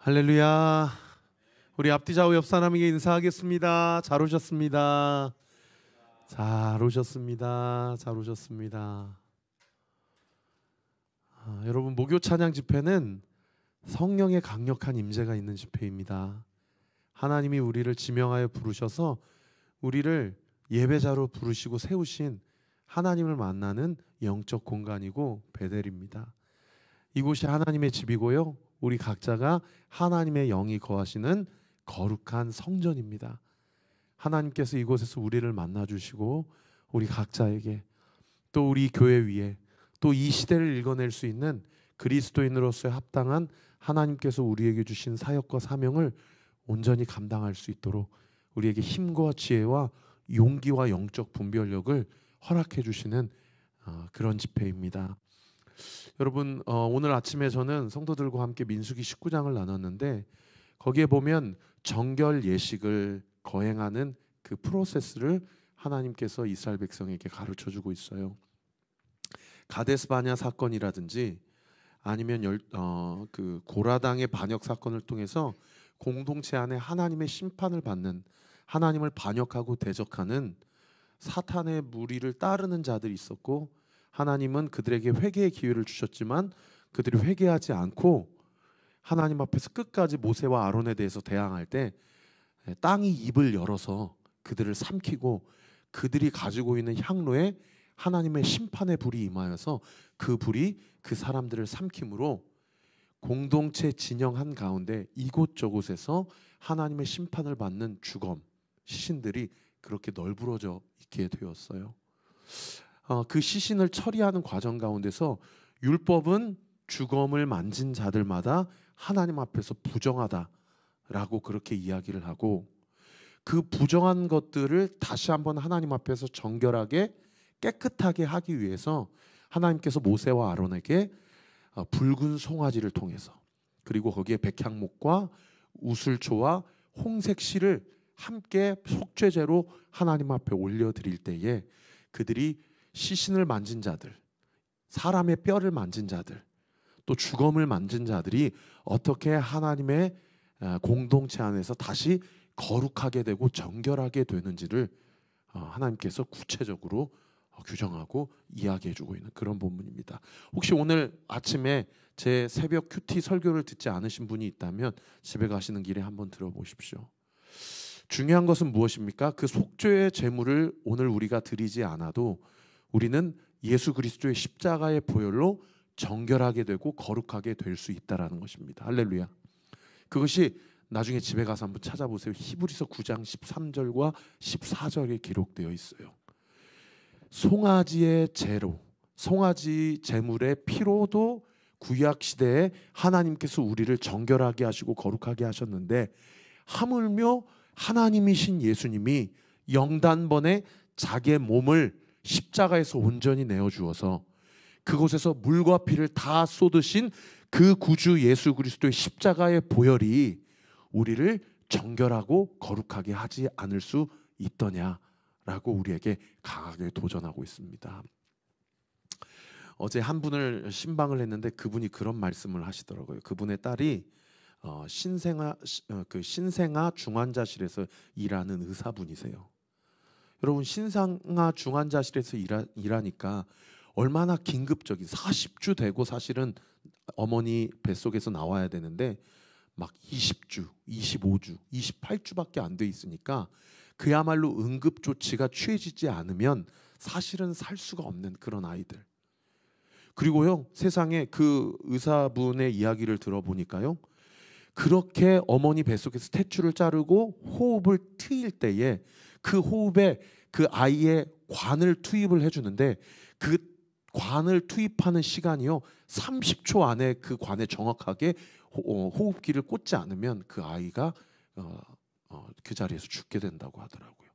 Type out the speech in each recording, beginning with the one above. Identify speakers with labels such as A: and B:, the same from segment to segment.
A: 할렐루야. 우리 앞뒤 좌우 옆 사람에게 인사하겠습니다. 잘 오셨습니다. 잘 오셨습니다. 잘 오셨습니다. 여러분, 목요 찬양 집회는 성령의 강력한 임재가 있는 집회입니다. 하나님이 우리를 지명하여 부르셔서 우리를 예배자로 부르시고 세우신 하나님을 만나는 영적 공간이고 베델입니다. 이곳이 하나님의 집이고요, 우리 각자가 하나님의 영이 거하시는 거룩한 성전입니다. 하나님께서 이곳에서 우리를 만나주시고 우리 각자에게, 또 우리 교회 위에, 또 이 시대를 읽어낼 수 있는 그리스도인으로서의 합당한 하나님께서 우리에게 주신 사역과 사명을 온전히 감당할 수 있도록 우리에게 힘과 지혜와 용기와 영적 분별력을 허락해 주시는 그런 집회입니다. 여러분, 오늘 아침에 저는 성도들과 함께 민수기 19장을 나눴는데, 거기에 보면 정결 예식을 거행하는 그 프로세스를 하나님께서 이스라엘 백성에게 가르쳐주고 있어요. 가데스 바냐 사건이라든지 아니면 그 고라당의 반역 사건을 통해서 공동체 안에 하나님의 심판을 받는, 하나님을 반역하고 대적하는 사탄의 무리를 따르는 자들이 있었고, 하나님은 그들에게 회개의 기회를 주셨지만 그들이 회개하지 않고 하나님 앞에서 끝까지 모세와 아론에 대해서 대항할 때 땅이 입을 열어서 그들을 삼키고, 그들이 가지고 있는 향로에 하나님의 심판의 불이 임하여서 그 불이 그 사람들을 삼킴으로 공동체 진영 한 가운데 이곳저곳에서 하나님의 심판을 받는 주검, 시신들이 그렇게 널브러져 있게 되었어요. 그 시신을 처리하는 과정 가운데서 율법은 주검을 만진 자들마다 하나님 앞에서 부정하다라고 그렇게 이야기를 하고, 그 부정한 것들을 다시 한번 하나님 앞에서 정결하게 깨끗하게 하기 위해서 하나님께서 모세와 아론에게 붉은 송아지를 통해서, 그리고 거기에 백향목과 우슬초와 홍색 실을 함께 속죄제로 하나님 앞에 올려드릴 때에 그들이 시신을 만진 자들, 사람의 뼈를 만진 자들, 또 주검을 만진 자들이 어떻게 하나님의 공동체 안에서 다시 거룩하게 되고 정결하게 되는지를 하나님께서 구체적으로 규정하고 이야기해주고 있는 그런 본문입니다. 혹시 오늘 아침에 제 새벽 큐티 설교를 듣지 않으신 분이 있다면 집에 가시는 길에 한번 들어보십시오. 중요한 것은 무엇입니까? 그 속죄의 제물을 오늘 우리가 드리지 않아도 우리는 예수 그리스도의 십자가의 보혈로 정결하게 되고 거룩하게 될 수 있다라는 것입니다. 할렐루야. 그것이 나중에 집에 가서 한번 찾아보세요. 히브리서 9장 13절과 14절에 기록되어 있어요. 송아지의 제로, 송아지 제물의 피로도 구약 시대에 하나님께서 우리를 정결하게 하시고 거룩하게 하셨는데, 하물며 하나님이신 예수님이 영단번에 자기의 몸을 십자가에서 온전히 내어주어서 그곳에서 물과 피를 다 쏟으신 그 구주 예수 그리스도의 십자가의 보혈이 우리를 정결하고 거룩하게 하지 않을 수 있더냐라고 우리에게 강하게 도전하고 있습니다. 어제 한 분을 신방을 했는데 그분이 그런 말씀을 하시더라고요. 그분의 딸이 신생아 중환자실에서 일하는 의사분이세요. 여러분, 신생아 중환자실에서 일하니까 얼마나 긴급적인, 40주 되고 사실은 어머니 뱃속에서 나와야 되는데 막 20주, 25주, 28주밖에 안 돼 있으니까 그야말로 응급조치가 취해지지 않으면 사실은 살 수가 없는 그런 아이들. 그리고요, 세상에 그 의사분의 이야기를 들어보니까요, 그렇게 어머니 뱃속에서 탯줄을 자르고 호흡을 트일 때에 그 호흡에 그 아이의 관을 투입을 해주는데, 그 관을 투입하는 시간이요 30초 안에 그 관에 정확하게 호흡기를 꽂지 않으면 그 아이가 그 자리에서 죽게 된다고 하더라고요.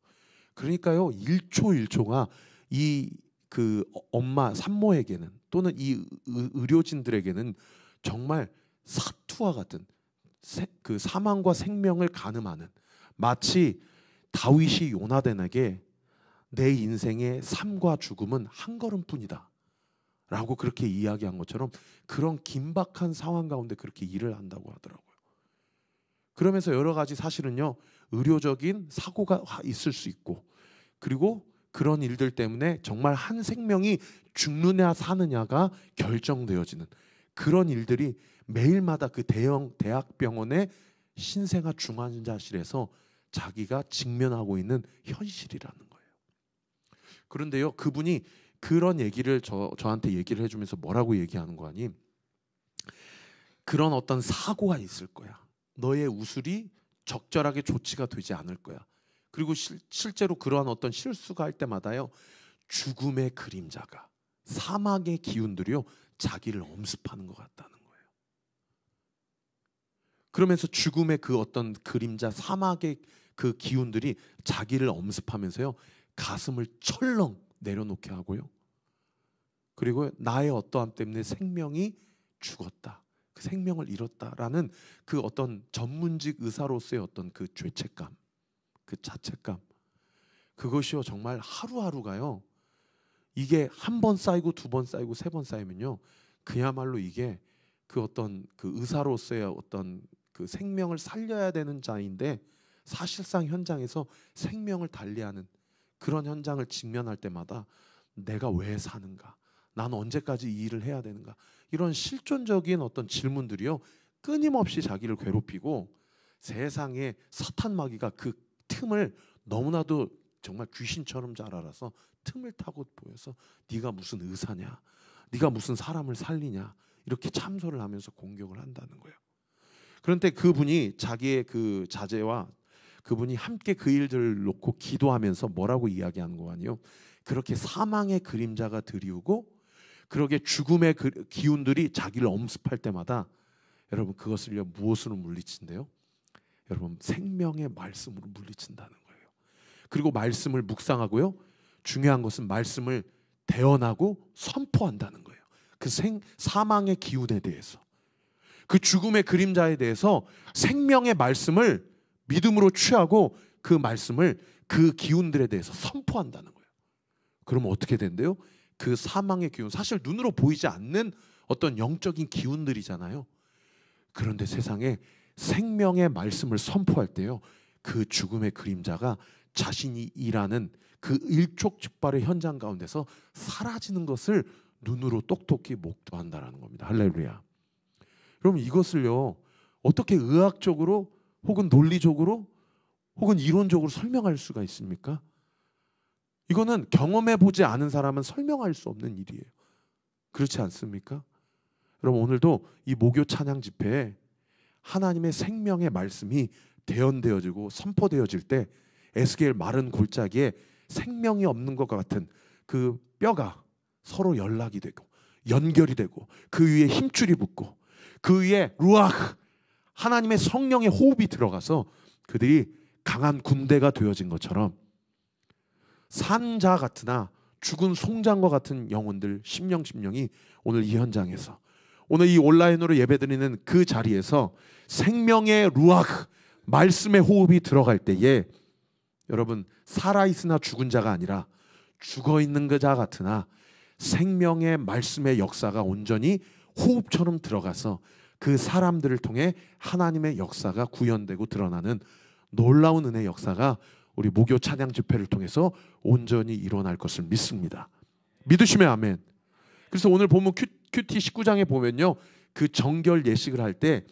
A: 그러니까요, 1초 1초가 이 그 엄마 산모에게는, 또는 이 의료진들에게는 정말 사투와 같은 그 사망과 생명을 가늠하는, 마치 다윗이 요나단에게 내 인생의 삶과 죽음은 한 걸음뿐이다 라고 그렇게 이야기한 것처럼 그런 긴박한 상황 가운데 그렇게 일을 한다고 하더라고요. 그러면서 여러 가지 사실은요, 의료적인 사고가 있을 수 있고, 그리고 그런 일들 때문에 정말 한 생명이 죽느냐 사느냐가 결정되어지는 그런 일들이 매일마다 그 대형 대학병원의 신생아 중환자실에서 자기가 직면하고 있는 현실이라는 거예요. 그런데요, 그분이 그런 얘기를 저한테 얘기를 해주면서 뭐라고 얘기하는 거 아니? 그런 어떤 사고가 있을 거야. 너의 우술이 적절하게 조치가 되지 않을 거야. 그리고 실제로 그러한 어떤 실수가 할 때마다요, 죽음의 그림자가, 사막의 기운들이요, 자기를 엄습하는 것 같다는 거예요. 그러면서 죽음의 그 어떤 그림자, 사막의 그 기운들이 자기를 엄습하면서요, 가슴을 철렁 내려놓게 하고요, 그리고 나의 어떠함 때문에 생명이 죽었다, 그 생명을 잃었다라는 그 어떤 전문직 의사로서의 어떤 그 죄책감, 그 자책감, 그것이요 정말 하루하루가요, 이게 한 번 쌓이고 두 번 쌓이고 세 번 쌓이면요, 그야말로 이게 그 어떤 그 의사로서의 어떤 그 생명을 살려야 되는 자인데 사실상 현장에서 생명을 달리하는 그런 현장을 직면할 때마다 내가 왜 사는가? 난 언제까지 이 일을 해야 되는가? 이런 실존적인 어떤 질문들이요, 끊임없이 자기를 괴롭히고, 세상에 사탄 마귀가 그 틈을 너무나도 정말 귀신처럼 잘 알아서 틈을 타고 보여서 네가 무슨 의사냐, 네가 무슨 사람을 살리냐, 이렇게 참소를 하면서 공격을 한다는 거예요. 그런데 그분이 자기의 그 자제와 그분이 함께 그 일들을 놓고 기도하면서 뭐라고 이야기하는 거 아니에요? 그렇게 사망의 그림자가 드리우고, 그렇게 죽음의 기운들이 자기를 엄습할 때마다 여러분 그것을요 무엇으로 물리친대요? 여러분 생명의 말씀으로 물리친다는 거예요. 그리고 말씀을 묵상하고요, 중요한 것은 말씀을 대언하고 선포한다는 거예요. 그 사망의 기운에 대해서, 그 죽음의 그림자에 대해서 생명의 말씀을 믿음으로 취하고 그 말씀을, 그 기운들에 대해서 선포한다는 거예요. 그러면 어떻게 된대요? 그 사망의 기운, 사실 눈으로 보이지 않는 어떤 영적인 기운들이잖아요. 그런데 세상에 생명의 말씀을 선포할 때요, 그 죽음의 그림자가 자신이 일하는 그 일촉즉발의 현장 가운데서 사라지는 것을 눈으로 똑똑히 목도한다라는 겁니다. 할렐루야. 그럼 이것을요 어떻게 의학적으로 혹은 논리적으로 혹은 이론적으로 설명할 수가 있습니까? 이거는 경험해 보지 않은 사람은 설명할 수 없는 일이에요. 그렇지 않습니까? 여러분 오늘도 이 목요 찬양 집회에 하나님의 생명의 말씀이 대언되어지고 선포되어질 때 에스겔 마른 골짜기에 생명이 없는 것 같은 그 뼈가 서로 연락이 되고 연결이 되고, 그 위에 힘줄이 붙고 그 위에 루아흐, 하나님의 성령의 호흡이 들어가서 그들이 강한 군대가 되어진 것처럼 산자 같으나 죽은 송장과 같은 영혼들, 심령이 오늘 이 현장에서, 오늘 이 온라인으로 예배드리는 그 자리에서 생명의 루아흐, 말씀의 호흡이 들어갈 때에 여러분 살아있으나 죽은 자가 아니라 죽어있는 그 자 같으나 생명의 말씀의 역사가 온전히 호흡처럼 들어가서 그 사람들을 통해 하나님의 역사가 구현되고 드러나는 놀라운 은혜의 역사가 우리 목요 찬양 집회를 통해서 온전히 일어날 것을 믿습니다. 믿으시면 아멘. 그래서 오늘 보면 큐티 19장에 보면요, 그 정결 예식을 할 때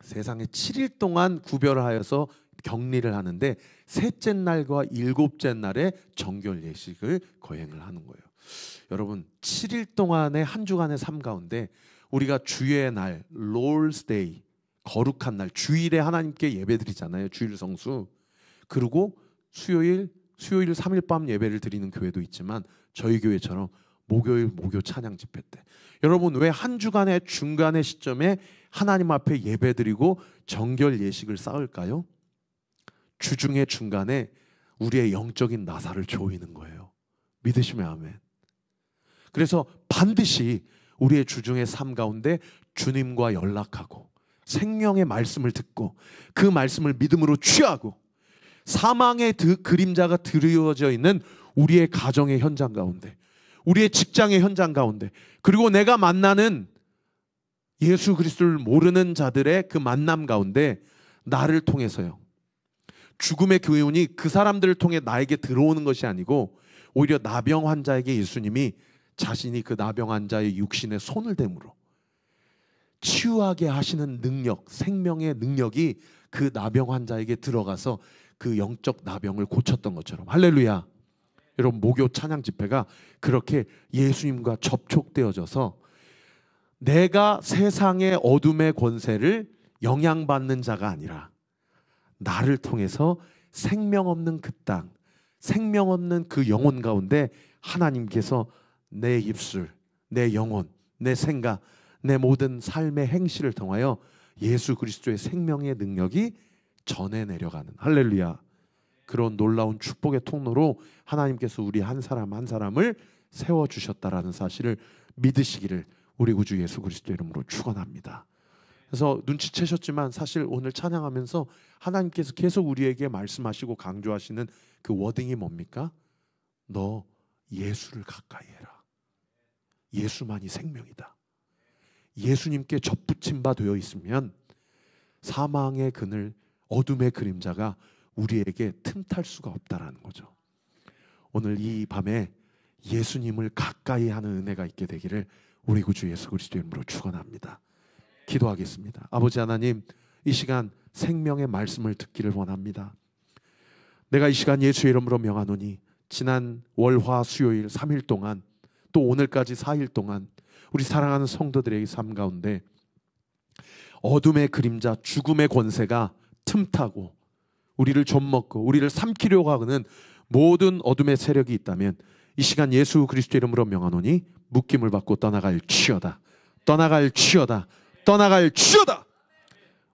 A: 세상에 7일 동안 구별하여서 격리를 하는데 셋째 날과 일곱째 날에 정결 예식을 거행을 하는 거예요. 여러분 7일 동안의 한 주간의 삶 가운데 우리가 주의 날, Lord's Day, 거룩한 날, 주일에 하나님께 예배드리잖아요. 주일 성수. 그리고 수요일 3일 밤 예배를 드리는 교회도 있지만 저희 교회처럼 목요일 목요 찬양 집회 때, 여러분 왜 한 주간의 중간의 시점에 하나님 앞에 예배드리고 정결 예식을 쌓을까요? 주중의 중간에 우리의 영적인 나사를 조이는 거예요. 믿으시면 아멘. 그래서 반드시 우리의 주중의 삶 가운데 주님과 연락하고 생명의 말씀을 듣고 그 말씀을 믿음으로 취하고 사망의 그림자가 드리워져 있는 우리의 가정의 현장 가운데, 우리의 직장의 현장 가운데, 그리고 내가 만나는 예수 그리스도를 모르는 자들의 그 만남 가운데 나를 통해서요. 죽음의 기운이 그 사람들을 통해 나에게 들어오는 것이 아니고 오히려 나병 환자에게 예수님이 자신이 그 나병 환자의 육신에 손을 대므로 치유하게 하시는 능력, 생명의 능력이 그 나병 환자에게 들어가서 그 영적 나병을 고쳤던 것처럼. 할렐루야. 여러분, 목요 찬양 집회가 그렇게 예수님과 접촉되어져서 내가 세상의 어둠의 권세를 영향받는 자가 아니라 나를 통해서 생명 없는 그 땅, 생명 없는 그 영혼 가운데 하나님께서 내 입술, 내 영혼, 내 생각, 내 모든 삶의 행실을 통하여 예수 그리스도의 생명의 능력이 전해 내려가는, 할렐루야, 그런 놀라운 축복의 통로로 하나님께서 우리 한 사람 한 사람을 세워주셨다라는 사실을 믿으시기를 우리 구주 예수 그리스도 이름으로 축원합니다. 그래서 눈치채셨지만 사실 오늘 찬양하면서 하나님께서 계속 우리에게 말씀하시고 강조하시는 그 워딩이 뭡니까? 너 예수를 가까이 해라. 예수만이 생명이다. 예수님께 접붙임 바 되어 있으면 사망의 그늘, 어둠의 그림자가 우리에게 틈탈 수가 없다라는 거죠. 오늘 이 밤에 예수님을 가까이 하는 은혜가 있게 되기를 우리 구주 예수 그리스도 이름으로 축원합니다. 기도하겠습니다. 아버지 하나님, 이 시간 생명의 말씀을 듣기를 원합니다. 내가 이 시간 예수의 이름으로 명하노니 지난 월화 수요일 3일 동안 또 오늘까지 4일 동안 우리 사랑하는 성도들의 삶 가운데 어둠의 그림자, 죽음의 권세가 틈타고 우리를 좀먹고 우리를 삼키려고 하는 모든 어둠의 세력이 있다면 이 시간 예수 그리스도 이름으로 명하노니 묶임을 받고 떠나갈 치여다. 떠나갈 치여다. 떠나갈 치여다.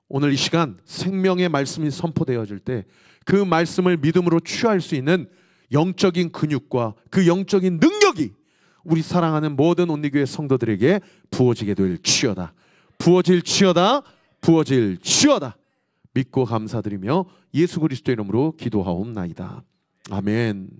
A: 오늘 이 시간 생명의 말씀이 선포되어질 때 그 말씀을 믿음으로 취할 수 있는 영적인 근육과 그 영적인 능력이 우리 사랑하는 모든 온리교회 성도들에게 부어지게 될 치여다. 부어질 치여다. 부어질 치여다. 믿고 감사드리며 예수 그리스도 이름으로 기도하옵나이다. 아멘.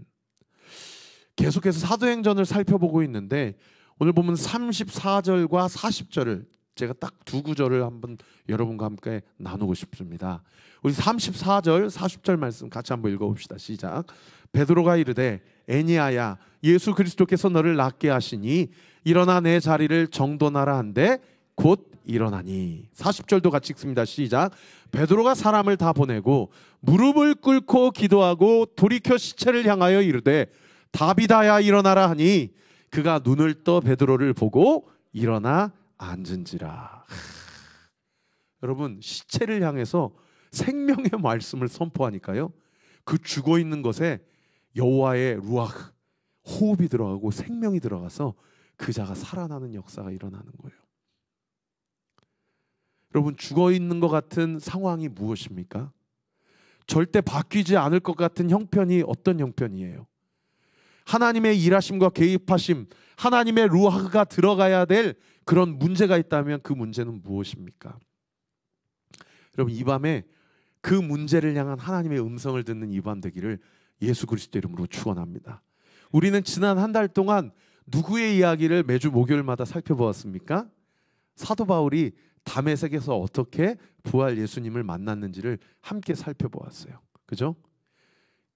A: 계속해서 사도행전을 살펴보고 있는데 오늘 보면 34절과 40절을 제가 딱 두 구절을 한번 여러분과 함께 나누고 싶습니다. 우리 34절, 40절 말씀 같이 한번 읽어봅시다. 시작. 베드로가 이르되 애니아야, 예수 그리스도께서 너를 낫게 하시니 일어나 내 자리를 정돈하라 한데 곧 일어나니. 40절도 같이 읽습니다. 시작. 베드로가 사람을 다 보내고 무릎을 꿇고 기도하고 돌이켜 시체를 향하여 이르되 다비다야 일어나라 하니 그가 눈을 떠 베드로를 보고 일어나 앉은지라. 여러분, 시체를 향해서 생명의 말씀을 선포하니까요, 그 죽어있는 것에 여호와의 루아흐, 호흡이 들어가고 생명이 들어가서 그 자가 살아나는 역사가 일어나는 거예요. 여러분, 죽어있는 것 같은 상황이 무엇입니까? 절대 바뀌지 않을 것 같은 형편이 어떤 형편이에요? 하나님의 일하심과 개입하심, 하나님의 루아흐가 들어가야 될 그런 문제가 있다면 그 문제는 무엇입니까? 여러분, 이 밤에 그 문제를 향한 하나님의 음성을 듣는 이 밤 되기를 예수 그리스도 이름으로 축원합니다. 우리는 지난 한 달 동안 누구의 이야기를 매주 목요일마다 살펴보았습니까? 사도 바울이 다메섹에서 어떻게 부활 예수님을 만났는지를 함께 살펴보았어요. 그죠?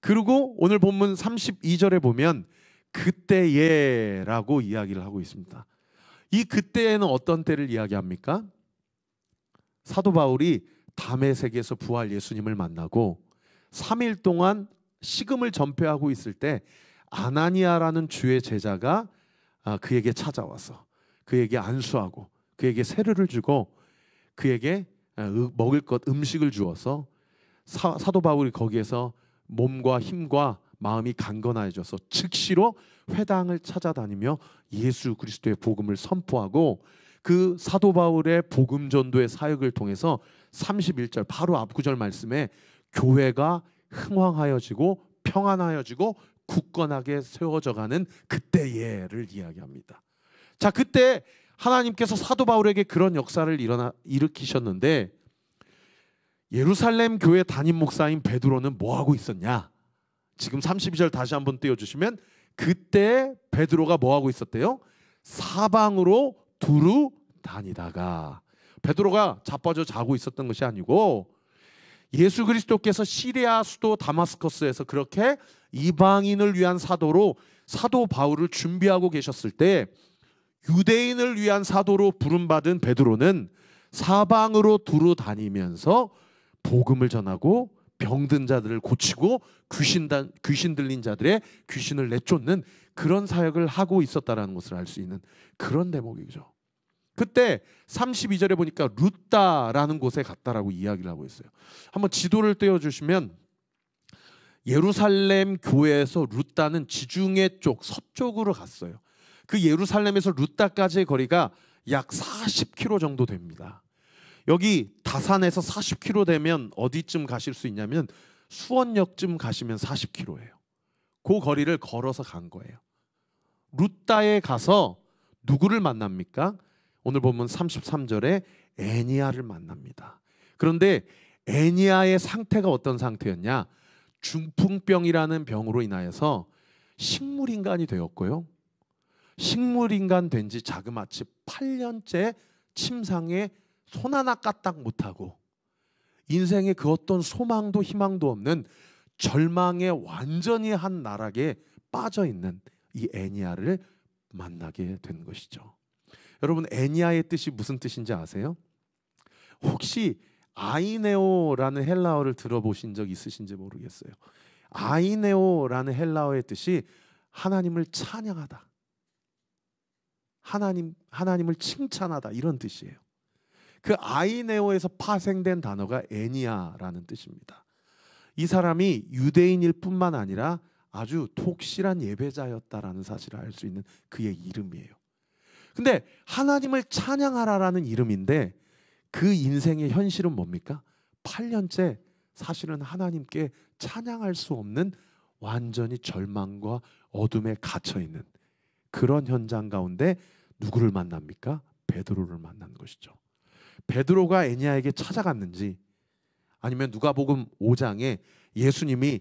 A: 그리고 오늘 본문 32절에 보면 그때예라고 이야기를 하고 있습니다. 이 그때에는 어떤 때를 이야기합니까? 사도 바울이 다메섹에서 부활 예수님을 만나고 3일 동안 식음을 전폐하고 있을 때 아나니아라는 주의 제자가 그에게 찾아와서 그에게 안수하고 그에게 세례를 주고 그에게 먹을 것 음식을 주어서 사도 바울이 거기에서 몸과 힘과 마음이 강건해져서 즉시로 회당을 찾아다니며 예수 그리스도의 복음을 선포하고 그 사도 바울의 복음 전도의 사역을 통해서 31절 바로 앞 구절 말씀에 교회가 흥왕하여지고 평안하여지고 굳건하게 세워져가는 그때예를 이야기합니다. 자, 그때 하나님께서 사도 바울에게 그런 역사를 일으키셨는데 예루살렘 교회 담임 목사인 베드로는 뭐 하고 있었냐? 지금 32절 다시 한번 띄워주시면 그때 베드로가 뭐 하고 있었대요? 사방으로 두루 다니다가, 베드로가 자빠져 자고 있었던 것이 아니고 예수 그리스도께서 시리아 수도 다마스커스에서 그렇게 이방인을 위한 사도로 사도 바울을 준비하고 계셨을 때 유대인을 위한 사도로 부름받은 베드로는 사방으로 두루 다니면서 복음을 전하고 병든 자들을 고치고 귀신 들린 자들의 귀신을 내쫓는 그런 사역을 하고 있었다라는 것을 알 수 있는 그런 대목이죠. 그때 32절에 보니까 루다라는 곳에 갔다라고 이야기를 하고 있어요. 한번 지도를 떼어주시면 예루살렘 교회에서 루다는 지중해 쪽 서쪽으로 갔어요. 그 예루살렘에서 루다까지의 거리가 약 40km 정도 됩니다. 여기 다산에서 40km 되면 어디쯤 가실 수 있냐면 수원역쯤 가시면 40km예요. 그 거리를 걸어서 간 거예요. 루다에 가서 누구를 만납니까? 오늘 보면 33절에 애니야를 만납니다. 그런데 애니야의 상태가 어떤 상태였냐? 중풍병이라는 병으로 인하여서 식물인간이 되었고요. 식물인간 된 지 자그마치 8년째 침상에 손 하나 까딱 못하고 인생에 그 어떤 소망도 희망도 없는 절망에 완전히 한 나락에 빠져있는 이 애니야를 만나게 된 것이죠. 여러분, 애니야의 뜻이 무슨 뜻인지 아세요? 혹시 아이네오라는 헬라어를 들어보신 적 있으신지 모르겠어요. 아이네오라는 헬라어의 뜻이 하나님을 찬양하다, 하나님을 칭찬하다, 이런 뜻이에요. 그 아이네오에서 파생된 단어가 애니야라는 뜻입니다. 이 사람이 유대인일 뿐만 아니라 아주 독실한 예배자였다라는 사실을 알 수 있는 그의 이름이에요. 근데 하나님을 찬양하라라는 이름인데 그 인생의 현실은 뭡니까? 8년째 사실은 하나님께 찬양할 수 없는 완전히 절망과 어둠에 갇혀있는 그런 현장 가운데 누구를 만납니까? 베드로를 만난 것이죠. 베드로가 애니야에게 찾아갔는지, 아니면 누가복음 5장에 예수님이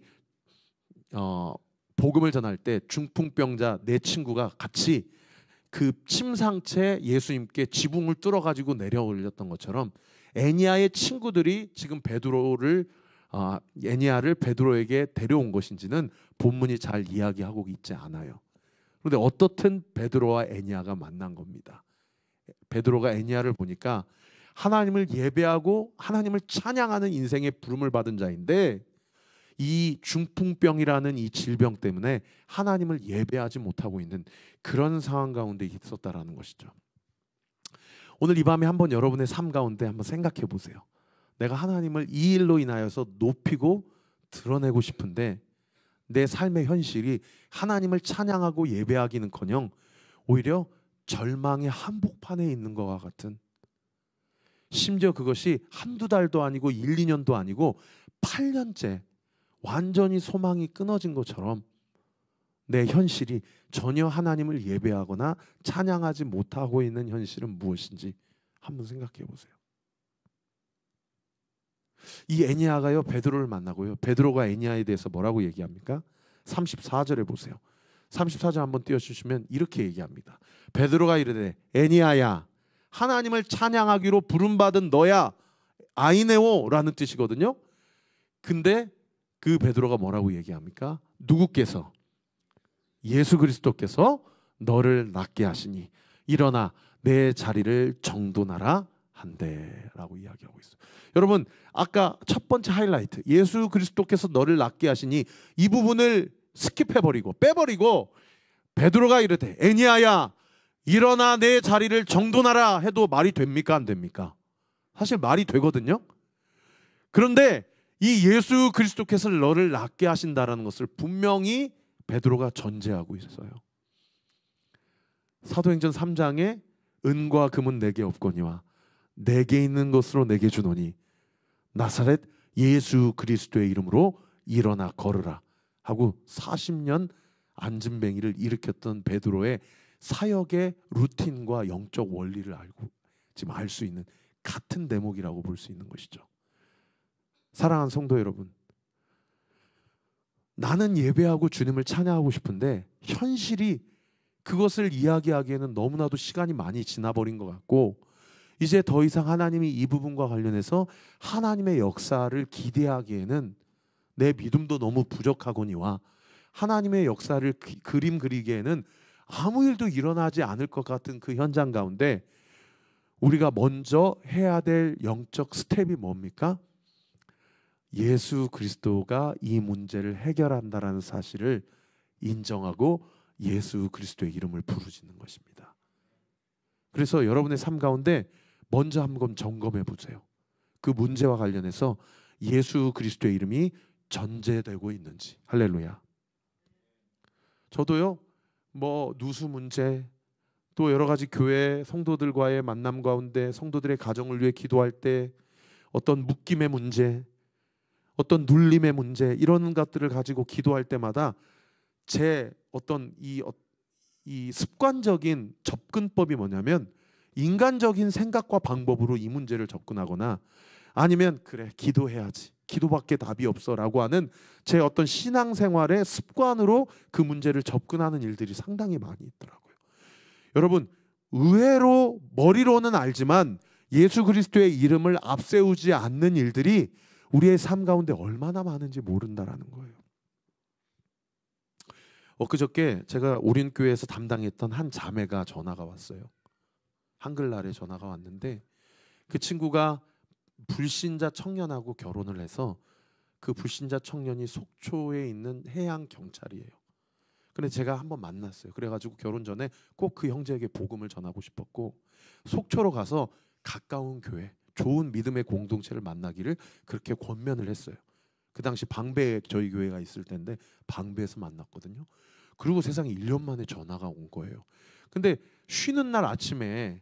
A: 복음을 전할 때 중풍병자 네 친구가 같이 그 침상채 예수님께 지붕을 뚫어가지고 내려 올렸던 것처럼 애니야의 친구들이 지금 애니야를 베드로에게 데려온 것인지는 본문이 잘 이야기하고 있지 않아요. 그런데 어떻든 베드로와 애니야가 만난 겁니다. 베드로가 애니야를 보니까 하나님을 예배하고 하나님을 찬양하는 인생의 부름을 받은 자인데 이 중풍병이라는 이 질병 때문에 하나님을 예배하지 못하고 있는 그런 상황 가운데 있었다라는 것이죠. 오늘 이 밤에 한번 여러분의 삶 가운데 한번 생각해 보세요. 내가 하나님을 이 일로 인하여서 높이고 드러내고 싶은데 내 삶의 현실이 하나님을 찬양하고 예배하기는커녕 오히려 절망의 한복판에 있는 것과 같은, 심지어 그것이 한두 달도 아니고 1, 2년도 아니고 8년째 완전히 소망이 끊어진 것처럼 내 현실이 전혀 하나님을 예배하거나 찬양하지 못하고 있는 현실은 무엇인지 한번 생각해 보세요. 이 애니야가요, 베드로를 만나고요, 베드로가 애니야에 대해서 뭐라고 얘기합니까? 34절에 보세요. 34절 한번 띄워주시면 이렇게 얘기합니다. 베드로가 이르되 애니야야, 하나님을 찬양하기로 부름받은 너야. 아이네오라는 뜻이거든요. 근데 그 베드로가 뭐라고 얘기합니까? 누구께서? 예수 그리스도께서 너를 낫게 하시니 일어나 내 자리를 정돈하라 한대라고 이야기하고 있어요. 여러분, 아까 첫 번째 하이라이트, 예수 그리스도께서 너를 낫게 하시니, 이 부분을 스킵해버리고 빼버리고 베드로가 이르되 애니야야 일어나 내 자리를 정돈하라 해도 말이 됩니까? 안 됩니까? 사실 말이 되거든요. 그런데 이 예수 그리스도께서 너를 낫게 하신다라는 것을 분명히 베드로가 전제하고 있어요. 사도행전 3장에 은과 금은 내게 없거니와 내게 있는 것으로 내게 주노니 나사렛 예수 그리스도의 이름으로 일어나 걸으라 하고 40년 안진뱅이를 일으켰던 베드로의 사역의 루틴과 영적 원리를 알고 지금 알 수 있는 같은 대목이라고 볼 수 있는 것이죠. 사랑하는 성도 여러분, 나는 예배하고 주님을 찬양하고 싶은데 현실이 그것을 이야기하기에는 너무나도 시간이 많이 지나버린 것 같고, 이제 더 이상 하나님이 이 부분과 관련해서 하나님의 역사를 기대하기에는 내 믿음도 너무 부족하거니와 하나님의 역사를 그림 그리기에는 아무 일도 일어나지 않을 것 같은 그 현장 가운데 우리가 먼저 해야 될 영적 스텝이 뭡니까? 예수 그리스도가 이 문제를 해결한다라는 사실을 인정하고 예수 그리스도의 이름을 부르짖는 것입니다. 그래서 여러분의 삶 가운데 먼저 한번 점검해 보세요. 그 문제와 관련해서 예수 그리스도의 이름이 전제되고 있는지. 할렐루야. 저도요, 뭐 누수 문제, 또 여러 가지 교회 성도들과의 만남 가운데 성도들의 가정을 위해 기도할 때 어떤 묶임의 문제, 어떤 눌림의 문제, 이런 것들을 가지고 기도할 때마다 제 어떤 이 습관적인 접근법이 뭐냐면 인간적인 생각과 방법으로 이 문제를 접근하거나 아니면 그래 기도해야지, 기도밖에 답이 없어라고 하는 제 어떤 신앙생활의 습관으로 그 문제를 접근하는 일들이 상당히 많이 있더라고요. 여러분, 의외로 머리로는 알지만 예수 그리스도의 이름을 앞세우지 않는 일들이 우리의 삶 가운데 얼마나 많은지 모른다라는 거예요. 엊그저께 제가 오륜교회에서 담당했던 한 자매가 전화가 왔어요. 한글날에 전화가 왔는데 그 친구가 불신자 청년하고 결혼을 해서 그 불신자 청년이 속초에 있는 해양 경찰이에요. 근데 제가 한번 만났어요. 그래가지고 결혼 전에 꼭 그 형제에게 복음을 전하고 싶었고 속초로 가서 가까운 교회, 좋은 믿음의 공동체를 만나기를 그렇게 권면을 했어요. 그 당시 방배에 저희 교회가 있을 텐데 방배에서 만났거든요. 그리고 세상에 1년 만에 전화가 온 거예요. 근데 쉬는 날 아침에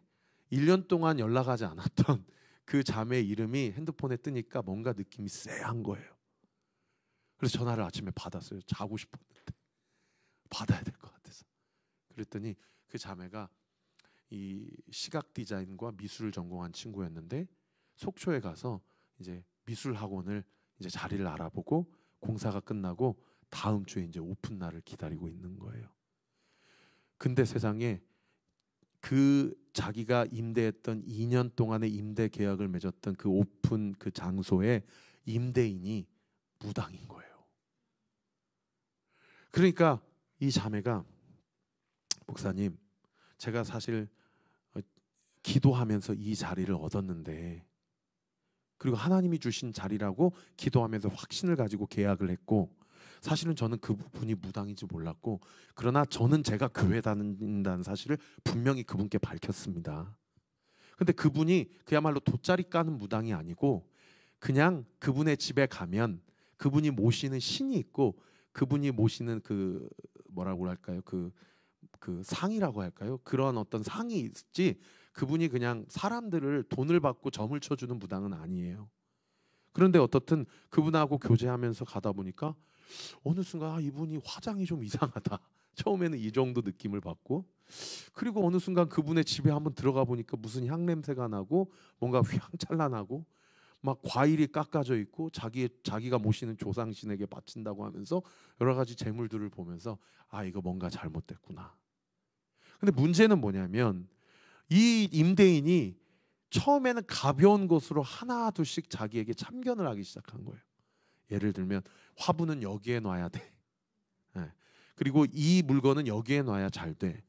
A: 1년 동안 연락하지 않았던 그 자매의 이름이 핸드폰에 뜨니까 뭔가 느낌이 쎄한 거예요. 그래서 전화를 아침에 받았어요. 자고 싶었는데 받아야 될 것 같아서. 그랬더니 그 자매가 이 시각 디자인과 미술을 전공한 친구였는데 속초에 가서 이제 미술 학원을 이제 자리를 알아보고 공사가 끝나고 다음 주에 이제 오픈 날을 기다리고 있는 거예요. 근데 세상에 그 자기가 임대했던 2년 동안의 임대 계약을 맺었던 그 오픈 그 장소에 임대인이 무당인 거예요. 그러니까 이 자매가 목사님, 제가 사실 기도하면서 이 자리를 얻었는데 그리고 하나님이 주신 자리라고 기도하면서 확신을 가지고 계약을 했고 사실은 저는 그분이 무당인지 몰랐고 그러나 저는 제가 교회 다닌다는 사실을 분명히 그분께 밝혔습니다. 근데 그분이 그야말로 돗자리 까는 무당이 아니고 그냥 그분의 집에 가면 그분이 모시는 신이 있고 그분이 모시는 그 뭐라고 할까요? 그 상이라고 할까요? 그런 어떤 상이 있지 그분이 그냥 사람들을 돈을 받고 점을 쳐주는 무당은 아니에요. 그런데 어떻든 그분하고 교제하면서 가다 보니까 어느 순간 이분이 화장이 좀 이상하다. 처음에는 이 정도 느낌을 받고 그리고 어느 순간 그분의 집에 한번 들어가 보니까 무슨 향 냄새가 나고 뭔가 휘황찬란하고 막 과일이 깎아져 있고 자기가 모시는 조상신에게 바친다고 하면서 여러 가지 재물들을 보면서 아 이거 뭔가 잘못됐구나. 근데 문제는 뭐냐면 이 임대인이 처음에는 가벼운 것으로 하나 둘씩 자기에게 참견을 하기 시작한 거예요. 예를 들면 화분은 여기에 놔야 돼. 네. 그리고 이 물건은 여기에 놔야 잘 돼.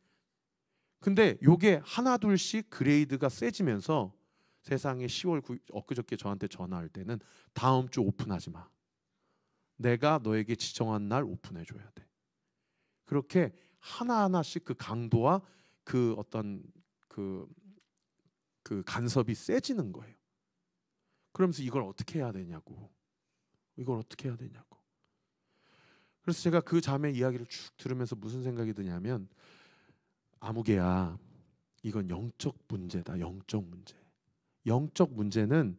A: 근데 요게 하나 둘씩 그레이드가 세지면서 세상에 10월 9일 엊그저께 저한테 전화할 때는 다음 주 오픈하지 마. 내가 너에게 지정한 날 오픈해 줘야 돼. 그렇게 하나하나씩 그 강도와 그 어떤 그 간섭이 세지는 거예요. 그러면서 이걸 어떻게 해야 되냐고. 이걸 어떻게 해야 되냐고. 그래서 제가 그 자매 이야기를 쭉 들으면서 무슨 생각이 드냐면 아무개야 이건 영적 문제다. 영적 문제. 영적 문제는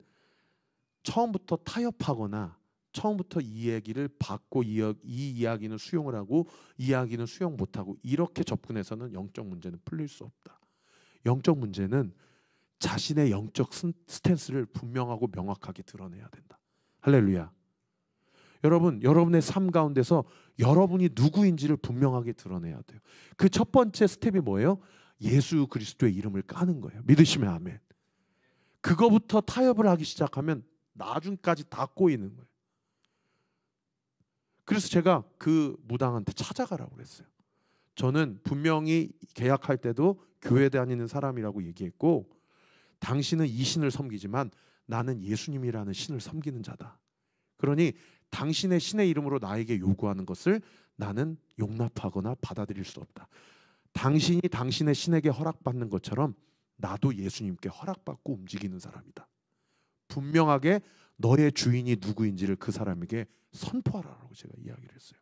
A: 처음부터 타협하거나 처음부터 이 얘기를 받고 이 이야기는 수용을 하고 이 이야기는 수용 못하고 이렇게 접근해서는 영적 문제는 풀릴 수 없다. 영적 문제는 자신의 영적 스탠스를 분명하고 명확하게 드러내야 된다. 할렐루야. 여러분, 여러분의 삶 가운데서 여러분이 누구인지를 분명하게 드러내야 돼요. 그 첫 번째 스텝이 뭐예요? 예수 그리스도의 이름을 까는 거예요. 믿으시면 아멘. 그거부터 타협을 하기 시작하면 나중까지 다 꼬이는 거예요. 그래서 제가 그 무당한테 찾아가라고 그랬어요. 저는 분명히 계약할 때도 교회 다니는 사람이라고 얘기했고, 당신은 이 신을 섬기지만 나는 예수님이라는 신을 섬기는 자다. 그러니 당신의 신의 이름으로 나에게 요구하는 것을 나는 용납하거나 받아들일 수 없다. 당신이 당신의 신에게 허락받는 것처럼 나도 예수님께 허락받고 움직이는 사람이다. 분명하게 너의 주인이 누구인지를 그 사람에게 선포하라고 제가 이야기를 했어요.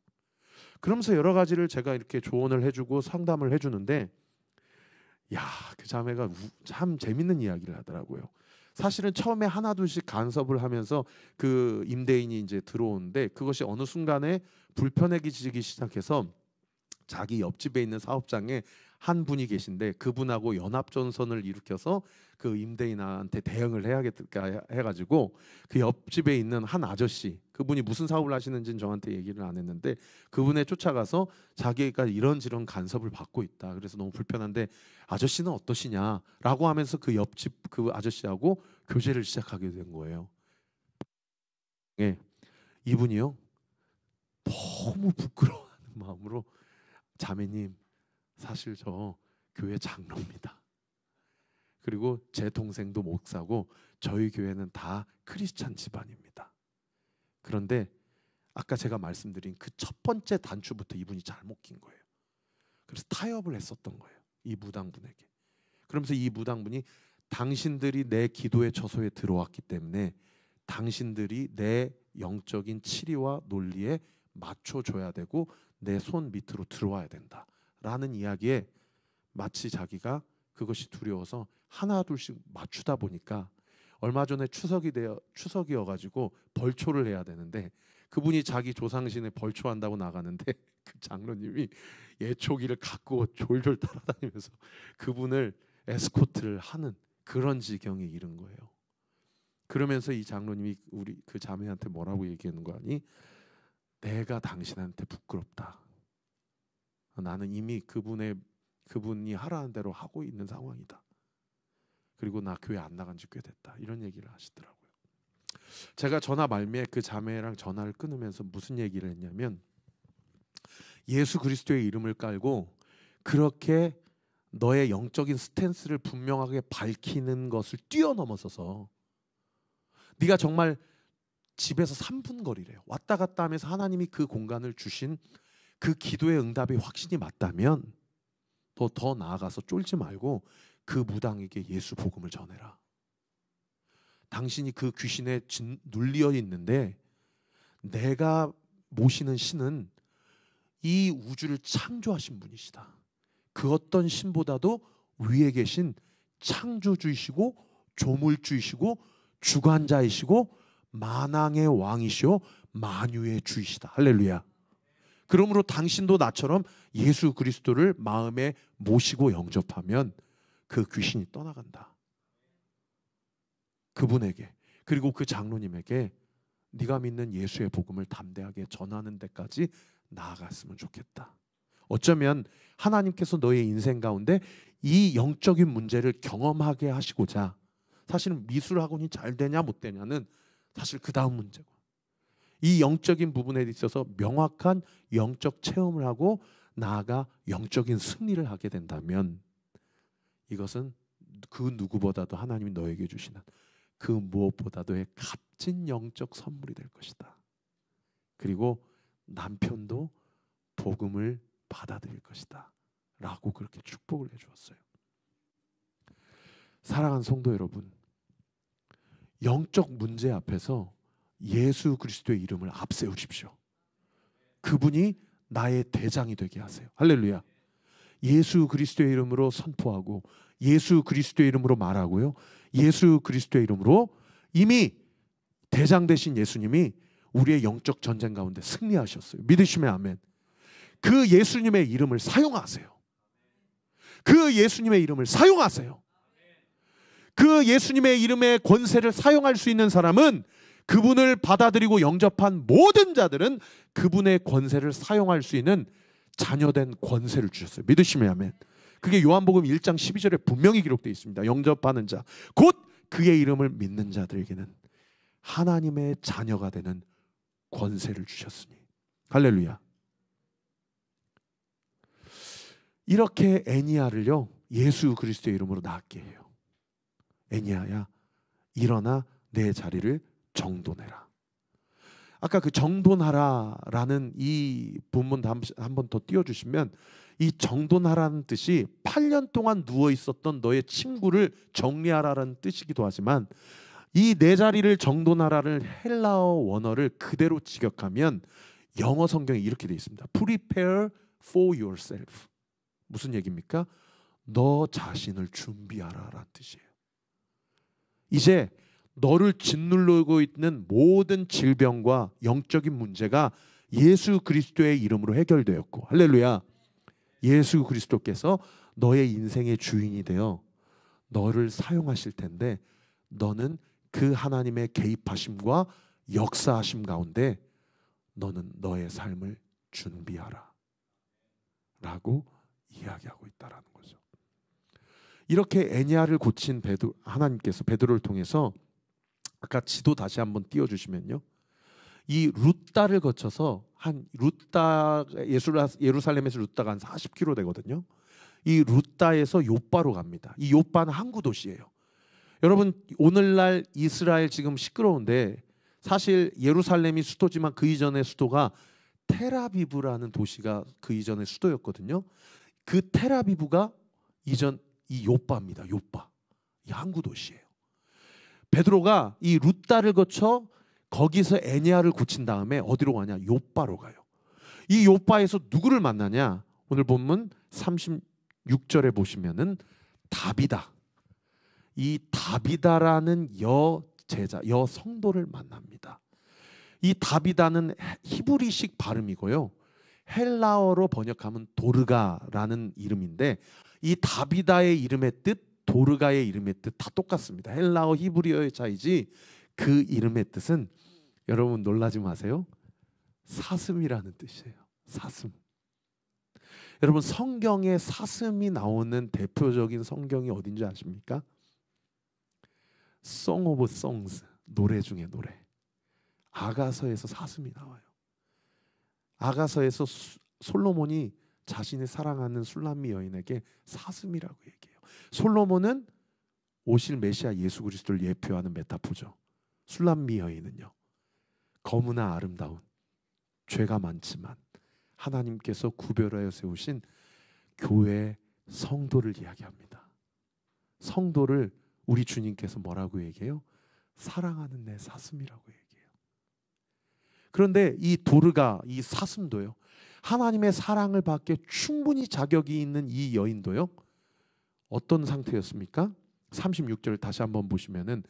A: 그러면서 여러 가지를 제가 이렇게 조언을 해주고 상담을 해주는데, 야, 그 자매가 참 재밌는 이야기를 하더라고요. 사실은 처음에 하나둘씩 간섭을 하면서 그 임대인이 이제 들어오는데, 그것이 어느 순간에 불편해지기 시작해서 자기 옆집에 있는 사업장에 한 분이 계신데, 그분하고 연합전선을 일으켜서 그 임대인한테 대응을 해야겠다 해가지고 그 옆집에 있는 한 아저씨, 그분이 무슨 사업을 하시는지는 저한테 얘기를 안 했는데, 그분에 쫓아가서 자기가 이런저런 간섭을 받고 있다, 그래서 너무 불편한데 아저씨는 어떠시냐라고 하면서 그 옆집 그 아저씨하고 교제를 시작하게 된 거예요. 예, 이분이요 너무 부끄러워하는 마음으로, 자매님, 사실 저 교회 장로입니다. 그리고 제 동생도 목사고 저희 교회는 다 크리스찬 집안입니다. 그런데 아까 제가 말씀드린 그 첫 번째 단추부터 이분이 잘못 낀 거예요. 그래서 타협을 했었던 거예요, 이 무당분에게. 그러면서 이 무당분이 당신들이 내 기도의 처소에 들어왔기 때문에 당신들이 내 영적인 치리와 논리에 맞춰줘야 되고 내 손 밑으로 들어와야 된다라는 이야기에 마치 자기가 그것이 두려워서 하나둘씩 맞추다 보니까, 얼마 전에 추석이어가지고 벌초를 해야 되는데 그분이 자기 조상신에 벌초한다고 나가는데 그 장로님이 예초기를 갖고 졸졸 따라다니면서 그분을 에스코트를 하는 그런 지경에 이른 거예요. 그러면서 이 장로님이 우리 그 자매한테 뭐라고 얘기하는 거 아니? 내가 당신한테 부끄럽다. 나는 이미 그분이 하라는 대로 하고 있는 상황이다. 그리고 나 교회 안 나간 지 꽤 됐다. 이런 얘기를 하시더라고요. 제가 전화 말미에 그 자매랑 전화를 끊으면서 무슨 얘기를 했냐면, 예수 그리스도의 이름을 깔고 그렇게 너의 영적인 스탠스를 분명하게 밝히는 것을 뛰어넘어서서 네가 정말 집에서 3분 거리래요. 왔다 갔다 하면서 하나님이 그 공간을 주신 그 기도의 응답이 확신이 맞다면 더 나아가서 쫄지 말고 그 무당에게 예수 복음을 전해라. 당신이 그 귀신에 눌려 있는데 내가 모시는 신은 이 우주를 창조하신 분이시다. 그 어떤 신보다도 위에 계신 창조주이시고 조물주이시고 주관자이시고 만왕의 왕이시오 만유의 주이시다. 할렐루야. 그러므로 당신도 나처럼 예수 그리스도를 마음에 모시고 영접하면 그 귀신이 떠나간다. 그분에게, 그리고 그 장로님에게 네가 믿는 예수의 복음을 담대하게 전하는 데까지 나아갔으면 좋겠다. 어쩌면 하나님께서 너의 인생 가운데 이 영적인 문제를 경험하게 하시고자, 사실은 미술학원이 잘 되냐 못 되냐는 사실 그 다음 문제고, 이 영적인 부분에 있어서 명확한 영적 체험을 하고 나아가 영적인 승리를 하게 된다면 이것은 그 누구보다도 하나님이 너에게 주시는 그 무엇보다도의 값진 영적 선물이 될 것이다. 그리고 남편도 복음을 받아들일 것이다 라고 그렇게 축복을 해주었어요. 사랑하는 성도 여러분, 영적 문제 앞에서 예수 그리스도의 이름을 앞세우십시오. 그분이 나의 대장이 되게 하세요. 할렐루야. 예수 그리스도의 이름으로 선포하고 예수 그리스도의 이름으로 말하고요, 예수 그리스도의 이름으로 이미 대장 되신 예수님이 우리의 영적 전쟁 가운데 승리하셨어요. 믿으시면 아멘. 그 예수님의 이름을 사용하세요. 그 예수님의 이름을 사용하세요. 그 예수님의 이름의 권세를 사용할 수 있는 사람은, 그분을 받아들이고 영접한 모든 자들은 그분의 권세를 사용할 수 있는 자녀된 권세를 주셨어요. 믿으시면 아멘. 그게 요한복음 1장 12절에 분명히 기록되어 있습니다. 영접하는 자 곧 그의 이름을 믿는 자들에게는 하나님의 자녀가 되는 권세를 주셨으니. 할렐루야. 이렇게 애니야를요 예수 그리스도의 이름으로 낳게 해요. 애니야야, 일어나 내 자리를 정돈해라. 아까 그 정돈하라라는 이 본문 한 번 더 띄워주시면, 이 정돈하라는 뜻이 8년 동안 누워 있었던 너의 친구를 정리하라라는 뜻이기도 하지만, 이 내 자리를 정돈하라를 헬라어 원어를 그대로 직역하면 영어 성경에 이렇게 되어 있습니다. Prepare for yourself. 무슨 얘기입니까? 너 자신을 준비하라라는 뜻이에요. 이제 너를 짓누르고 있는 모든 질병과 영적인 문제가 예수 그리스도의 이름으로 해결되었고, 할렐루야. 예수 그리스도께서 너의 인생의 주인이 되어 너를 사용하실 텐데, 너는 그 하나님의 개입하심과 역사하심 가운데 너는 너의 삶을 준비하라 라고 이야기하고 있다라는 거죠. 이렇게 애니야를 고친 하나님께서 베드로를 통해서, 아까 지도 다시 한번 띄워주시면요, 이 룻다를 거쳐서 예루살렘에서 룻다가 한 40km 되거든요. 이 룻다에서 요바로 갑니다. 이 요바는 항구 도시예요. 여러분, 오늘날 이스라엘 지금 시끄러운데 사실 예루살렘이 수도지만 그 이전의 수도가 텔아비브라는 도시가 그 이전의 수도였거든요. 그 텔아비브가 이전 이 요바입니다. 요바, 이 항구 도시예요. 베드로가 이 룻다를 거쳐 거기서 애니야를 고친 다음에 어디로 가냐? 요바로 가요. 이 요바에서 누구를 만나냐? 오늘 본문 36절에 보시면은 다비다. 이 다비다라는 여제자, 여성도를 만납니다. 이 다비다는 히브리식 발음이고요, 헬라어로 번역하면 도르가라는 이름인데, 이 다비다의 이름의 뜻, 도르가의 이름의 뜻 다 똑같습니다. 헬라어 히브리어의 차이지 그 이름의 뜻은, 여러분 놀라지 마세요, 사슴이라는 뜻이에요. 사슴. 여러분, 성경에 사슴이 나오는 대표적인 성경이 어딘지 아십니까? Song of Songs, 노래 중에 노래. 아가서에서 사슴이 나와요. 아가서에서 솔로몬이 자신이 사랑하는 술람미 여인에게 사슴이라고 얘기해요. 솔로몬은 오실 메시아 예수 그리스도를 예표하는 메타포죠. 술람미 여인은요, 검으나 아름다운, 죄가 많지만 하나님께서 구별하여 세우신 교회 성도를 이야기합니다. 성도를 우리 주님께서 뭐라고 얘기해요? 사랑하는 내 사슴이라고 얘기해요. 그런데 이 도르가, 이 사슴도요, 하나님의 사랑을 받기에 충분히 자격이 있는 이 여인도요, 어떤 상태였습니까? 36절 다시 한번 보시면은,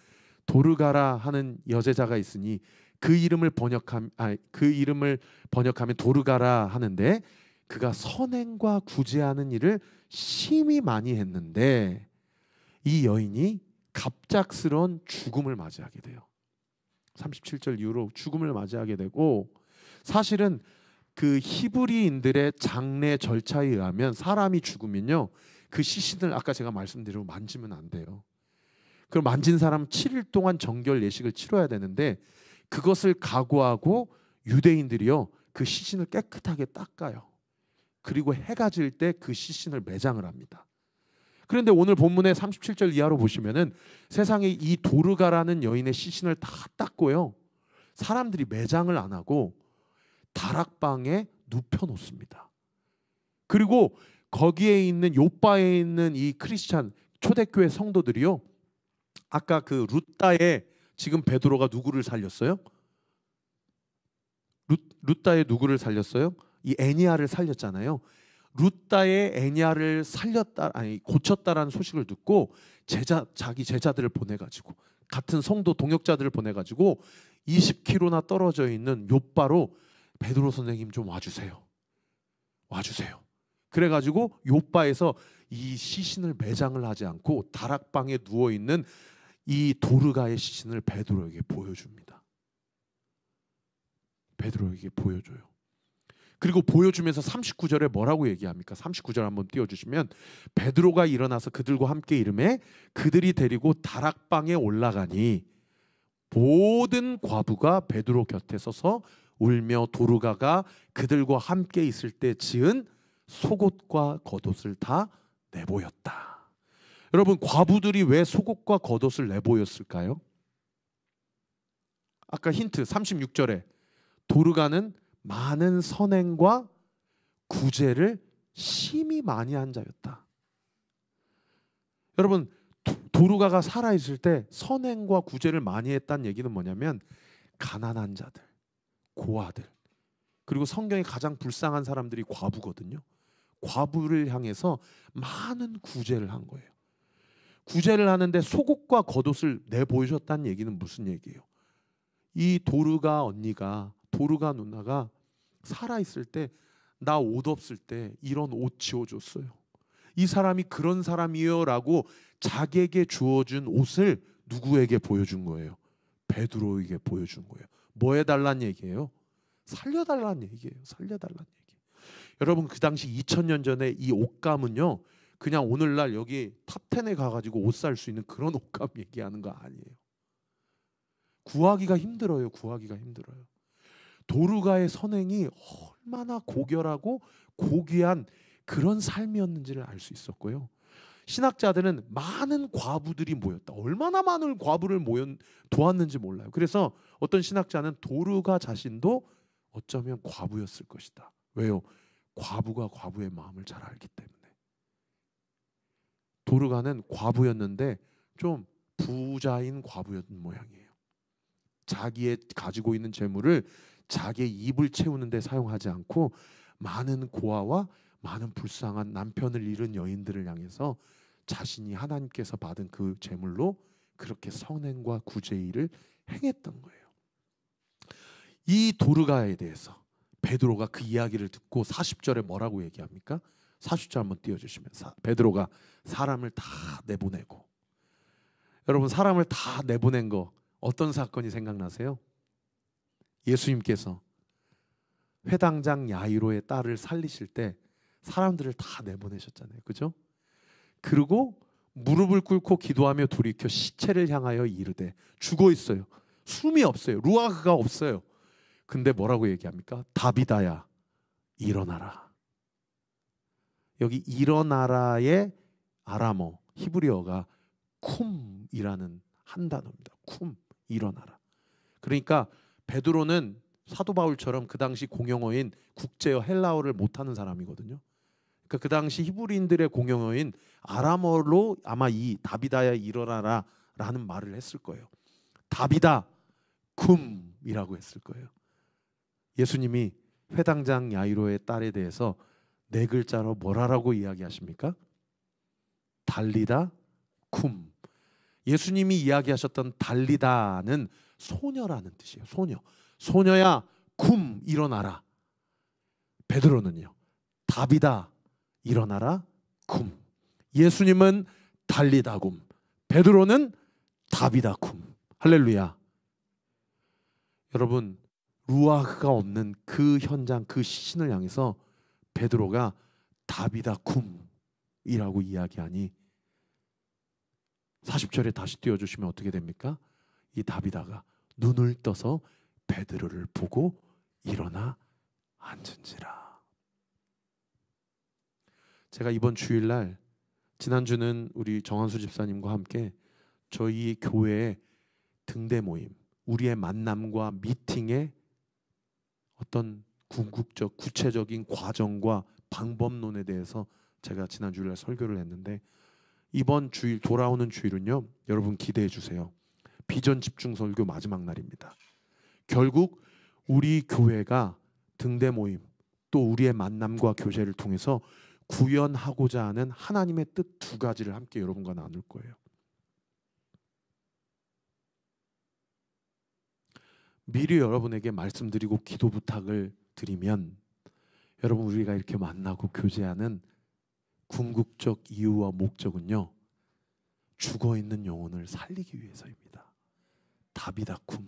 A: 도르가라 하는 여제자가 있으니 그 이름을 번역하면 도르가라 하는데, 그가 선행과 구제하는 일을 심히 많이 했는데 이 여인이 갑작스러운 죽음을 맞이하게 돼요. 37절 이후로 죽음을 맞이하게 되고, 사실은 그 히브리인들의 장례 절차에 의하면 사람이 죽으면요, 그 시신을 아까 제가 말씀드린 만지면 안 돼요. 그럼 만진 사람 7일 동안 정결 예식을 치러야 되는데, 그것을 각오하고 유대인들이요, 그 시신을 깨끗하게 닦아요. 그리고 해가 질 때 그 시신을 매장을 합니다. 그런데 오늘 본문의 37절 이하로 보시면은, 세상에 이 도르가라는 여인의 시신을 다 닦고요, 사람들이 매장을 안 하고 다락방에 눕혀놓습니다. 그리고 거기에 있는 요바에 있는 이 크리스찬 초대교회 성도들이요, 아까 그 룻다에 지금 베드로가 누구를 살렸어요? 룻다에 누구를 살렸어요? 이 애니야를 살렸잖아요. 룻다의 애니야를 고쳤다라는 소식을 듣고 자기 제자들을 보내가지고, 같은 성도 동역자들을 보내가지고 20km나 떨어져 있는 요바로, 베드로 선생님 좀 와주세요. 그래가지고 요바에서 이 시신을 매장을 하지 않고 다락방에 누워 있는 이 도르가의 시신을 베드로에게 보여줍니다. 베드로에게 보여줘요. 그리고 보여주면서 39절에 뭐라고 얘기합니까? 39절 한번 띄워주시면 베드로가 일어나서 그들과 함께 이르매 그들이 데리고 다락방에 올라가니 모든 과부가 베드로 곁에 서서 울며 도르가가 그들과 함께 있을 때 지은 속옷과 겉옷을 다 내보였다. 여러분, 과부들이 왜 속옷과 겉옷을 내보였을까요? 아까 힌트 36절에 도르가는 많은 선행과 구제를 심히 많이 한 자였다. 여러분, 도르가가 살아있을 때 선행과 구제를 많이 했다는 얘기는 뭐냐면 가난한 자들, 고아들, 그리고 성경에 가장 불쌍한 사람들이 과부거든요. 과부를 향해서 많은 구제를 한 거예요. 구제를 하는데 속옷과 겉옷을 내보여줬다는 얘기는 무슨 얘기예요? 이 도르가 언니가, 도르가 누나가 살아있을 때 나 옷 없을 때 이런 옷 지어줬어요. 이 사람이 그런 사람이에요 라고 자기에게 주어준 옷을 누구에게 보여준 거예요? 베드로에게 보여준 거예요. 뭐 해달란 얘기예요? 살려달란 얘기예요. 살려달란 얘기. 여러분, 그 당시 2000년 전에 이 옷감은요, 그냥 오늘날 여기 탑10에 가가지고 옷 살 수 있는 그런 옷감 얘기하는 거 아니에요. 구하기가 힘들어요. 구하기가 힘들어요. 도르가의 선행이 얼마나 고결하고 고귀한 그런 삶이었는지를 알 수 있었고요. 신학자들은 많은 과부들이 모였다. 얼마나 많은 과부를 도왔는지 몰라요. 그래서 어떤 신학자는 도르가 자신도 어쩌면 과부였을 것이다. 왜요? 과부가 과부의 마음을 잘 알기 때문에. 도르가는 과부였는데 좀 부자인 과부였던 모양이에요. 자기의 가지고 있는 재물을 자기의 입을 채우는 데 사용하지 않고 많은 고아와 많은 불쌍한 남편을 잃은 여인들을 향해서 자신이 하나님께서 받은 그 재물로 그렇게 선행과 구제의 일을 행했던 거예요. 이 도르가에 대해서 베드로가 그 이야기를 듣고 40절에 뭐라고 얘기합니까? 40절 한번 띄워주시면, 베드로가 사람을 다 내보내고, 여러분, 사람을 다 내보낸 거 어떤 사건이 생각나세요? 예수님께서 회당장 야이로의 딸을 살리실 때 사람들을 다 내보내셨잖아요. 그죠? 그리고 무릎을 꿇고 기도하며 돌이켜 시체를 향하여 이르되, 죽어 있어요. 숨이 없어요. 루아흐가 없어요. 근데 뭐라고 얘기합니까? 다비다야, 일어나라. 여기 일어나라의 아람어 히브리어가 쿰이라는 한 단어입니다. 쿰, 일어나라. 그러니까 베드로는 사도 바울처럼 그 당시 공용어인 국제어 헬라어를 못하는 사람이거든요. 그러니까 그 당시 히브리인들의 공용어인 아람어로 아마 이 다비다야 일어나라 라는 말을 했을 거예요. 다비다 쿰이라고 했을 거예요. 예수님이 회당장 야이로의 딸에 대해서 네 글자로 뭐라고 이야기하십니까? 달리다 쿰. 예수님이 이야기하셨던 달리다는 소녀라는 뜻이에요. 소녀. 소녀야 쿰, 일어나라. 베드로는요, 다비다 일어나라 쿰. 예수님은 달리다 쿰, 베드로는 다비다 쿰. 할렐루야. 여러분, 루아흐가 없는 그 현장, 그 시신을 향해서 베드로가 다비다 쿰이라고 이야기하니 40절에 다시 띄워주시면 어떻게 됩니까? 이 다비다가 눈을 떠서 베드로를 보고 일어나 앉은지라. 제가 이번 주일날, 지난주는 우리 정한수 집사님과 함께 저희 교회의 등대 모임, 우리의 만남과 미팅의 어떤 궁극적 구체적인 과정과 방법론에 대해서 제가 지난 주일날 설교를 했는데, 이번 주일, 돌아오는 주일은요, 여러분 기대해 주세요. 비전 집중 설교 마지막 날입니다. 결국 우리 교회가 등대 모임, 또 우리의 만남과 교제를 통해서 구현하고자 하는 하나님의 뜻 두 가지를 함께 여러분과 나눌 거예요. 미리 여러분에게 말씀드리고 기도 부탁을 드리면, 여러분, 우리가 이렇게 만나고 교제하는 궁극적 이유와 목적은요, 죽어있는 영혼을 살리기 위해서입니다. 다비다 쿰,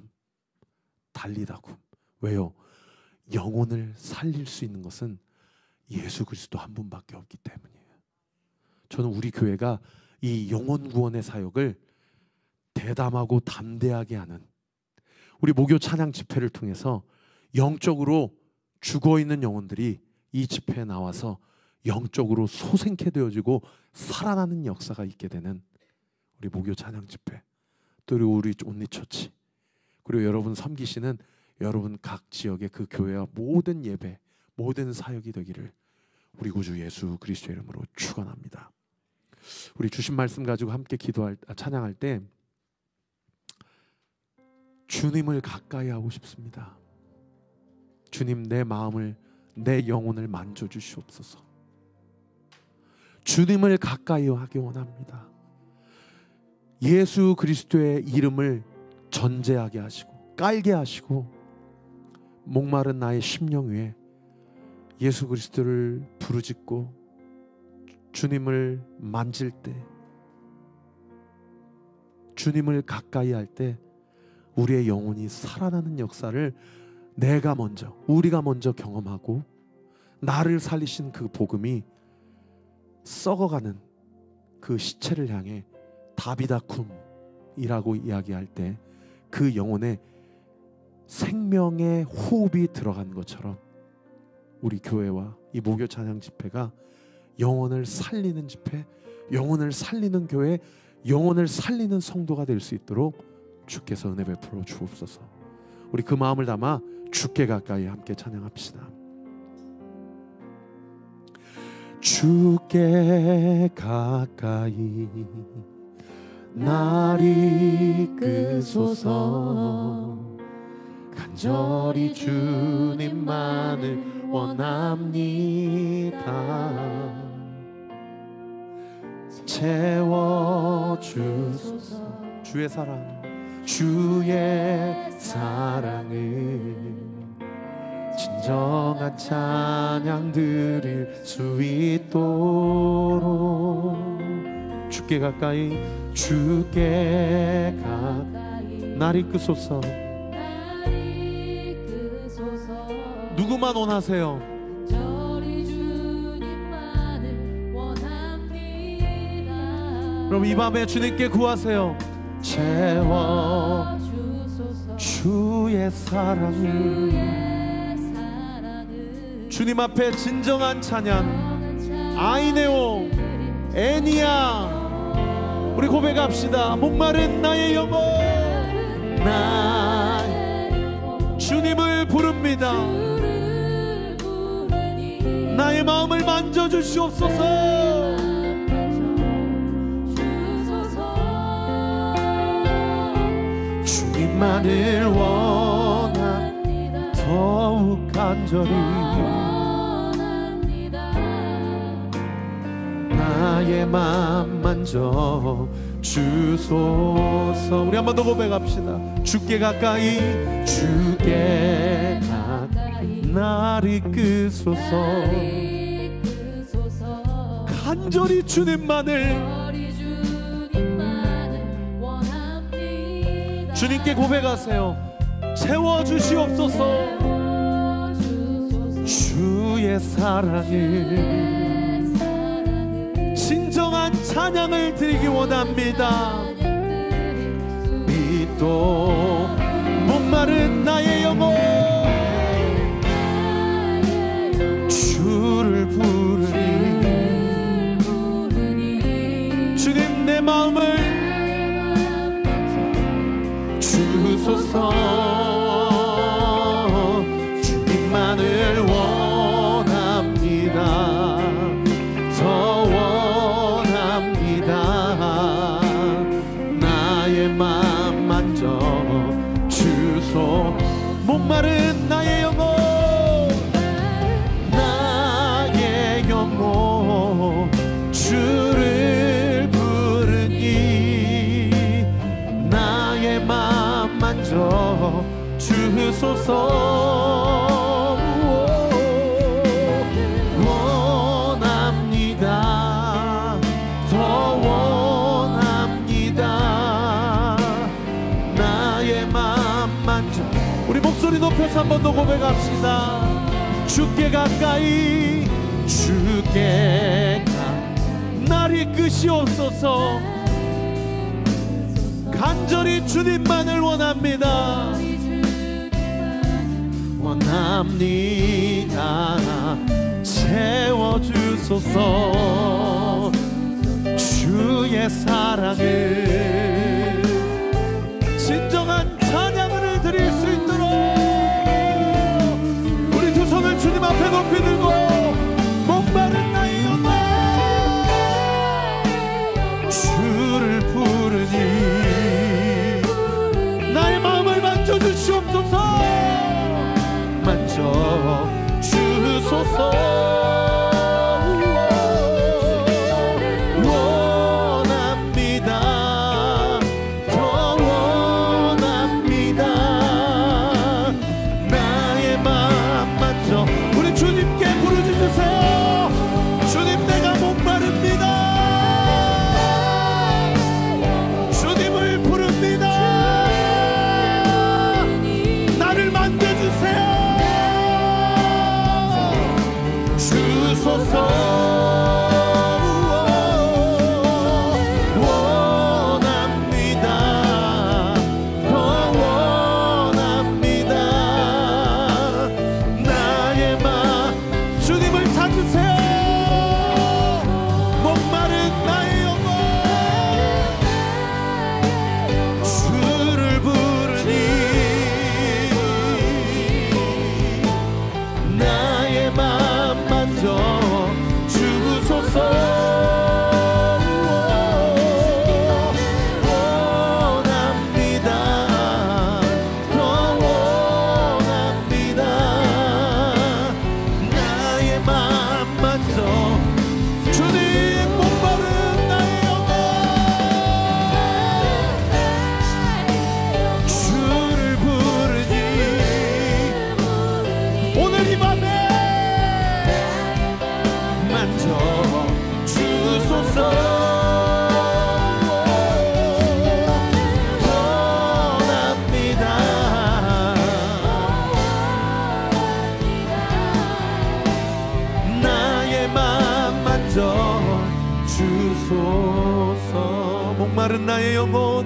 A: 달리다 쿰. 왜요? 영혼을 살릴 수 있는 것은 예수 그리스도 한 분밖에 없기 때문이에요. 저는 우리 교회가 이 영혼 구원의 사역을 대담하고 담대하게 하는, 우리 목요 찬양 집회를 통해서 영적으로 죽어있는 영혼들이 이 집회에 나와서 영적으로 소생케 되어지고 살아나는 역사가 있게 되는 우리 목요 찬양 집회, 또 우리 온리처치, 그리고 여러분 섬기시는 여러분 각 지역의 그 교회와 모든 예배, 모든 사역이 되기를 우리 구주 예수 그리스도의 이름으로 축원합니다. 우리 주신 말씀 가지고 함께 찬양할 때 주님을 가까이 하고 싶습니다. 주님, 내 마음을, 내 영혼을 만져주시옵소서. 주님을 가까이 하기 원합니다. 예수 그리스도의 이름을 전제하게 하시고 깔게 하시고, 목마른 나의 심령 위에 예수 그리스도를 부르짖고 주님을 만질 때, 주님을 가까이 할 때 우리의 영혼이 살아나는 역사를 우리가 먼저 경험하고, 나를 살리신 그 복음이 썩어가는 그 시체를 향해 다비다쿰이라고 이야기할 때 그 영혼에 생명의 호흡이 들어간 것처럼 우리 교회와 이 목요 찬양 집회가 영혼을 살리는 집회, 영혼을 살리는 교회, 영혼을 살리는 성도가 될 수 있도록 주께서 은혜 베풀어 주옵소서. 우리 그 마음을 담아 주께 가까이 함께 찬양합시다. 주께 가까이 날 이끄소서. 간절히 주님만을 원합니다. 채워주소서. 주의 사랑을 진정한 찬양 드릴 수 있도록 주께 가까이 날 이끄소서. 누구만 원하세요? 그럼 이 밤에 주님께 구하세요. 채워 주의 사랑을. 주님 앞에 진정한 찬양, 아이네오 애니야, 우리 고백합시다. 목마른 나의 영혼, 주님을 부릅니다. 나의 마음을 만져주시옵소서. 주님만을 원합니다. 더욱 간절히 나의 마음 만져 주소서. 우리 한 번 더 고백합시다. 주께 가까이 날 이끄소서. 간절히 주님만을, 주님께 고백하세요. 채워주시옵소서. 주의 사랑을, 진정한 찬양을 드리기 원합니다. 믿도 목마른 나의 영혼, 주를 부르니 주님 내 마음을 주소서. 주님만을 원합니다. 더 원합니다. 나의 맘 만져 주소. 목마른 나의 영혼, 나의 영혼 주를 부르니 나의 맘 만져 주소서. 원합니다. 더 원합니다. 나의 맘 만져. 우리 목소리 높여 통해서 한 번 더 고백합시다. 주께 가까이, 주께 날 이끄시옵소서. 간절히 주님만을 원합니다. 원합니다. 채워주소서. 주의 사랑을 진정한 찬양을 드릴 수 있도록 우리 두 손을 주님 앞에 높이 들고 목마른 나의 영혼 주를 부르니 나의 마음을 만져주시옵소서. 만져주소서. 목마른 나의 영혼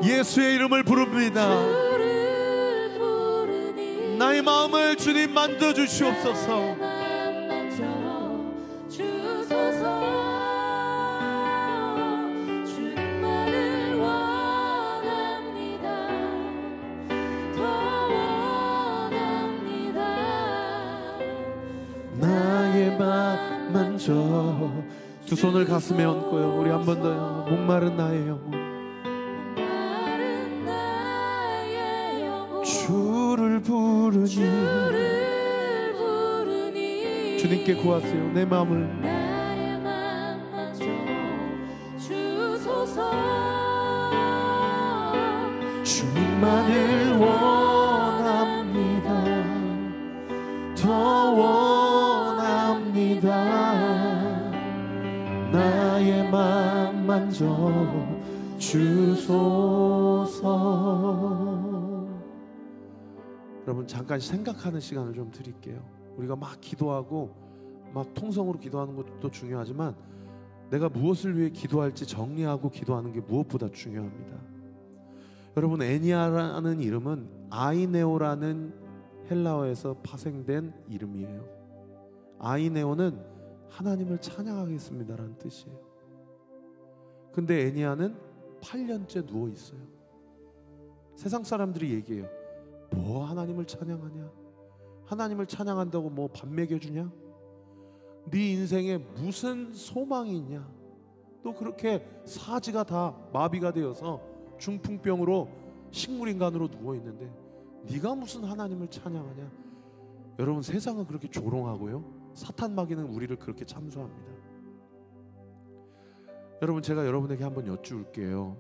A: 예수의 이름을 부릅니다. 나의 마음을 주님 만져주시옵소서. 나의 마음 만져. 두 손을 가슴에 얹고요. 우리 한 번 더요. 목마른 나의 영혼 주를 부르니 주님께 구하세요. 내 마음을 주님만을 원합니다. 더 원합니다. 나의 맘 만져 주소서. 여러분 잠깐 생각하는 시간을 좀 드릴게요. 우리가 막 기도하고 막 통성으로 기도하는 것도 중요하지만 내가 무엇을 위해 기도할지 정리하고 기도하는 게 무엇보다 중요합니다. 여러분 애니아라는 이름은 아이네오라는 헬라어에서 파생된 이름이에요. 아이네오는 하나님을 찬양하겠습니다라는 뜻이에요. 근데 애니아는 8년째 누워 있어요. 세상 사람들이 얘기해요. 뭐 하나님을 찬양하냐? 하나님을 찬양한다고 뭐 밥 먹여주냐? 네 인생에 무슨 소망이 있냐? 또 그렇게 사지가 다 마비가 되어서 중풍병으로 식물인간으로 누워 있는데 네가 무슨 하나님을 찬양하냐? 여러분 세상은 그렇게 조롱하고요. 사탄 마귀는 우리를 그렇게 참소합니다. 여러분 제가 여러분에게 한번 여쭈을게요.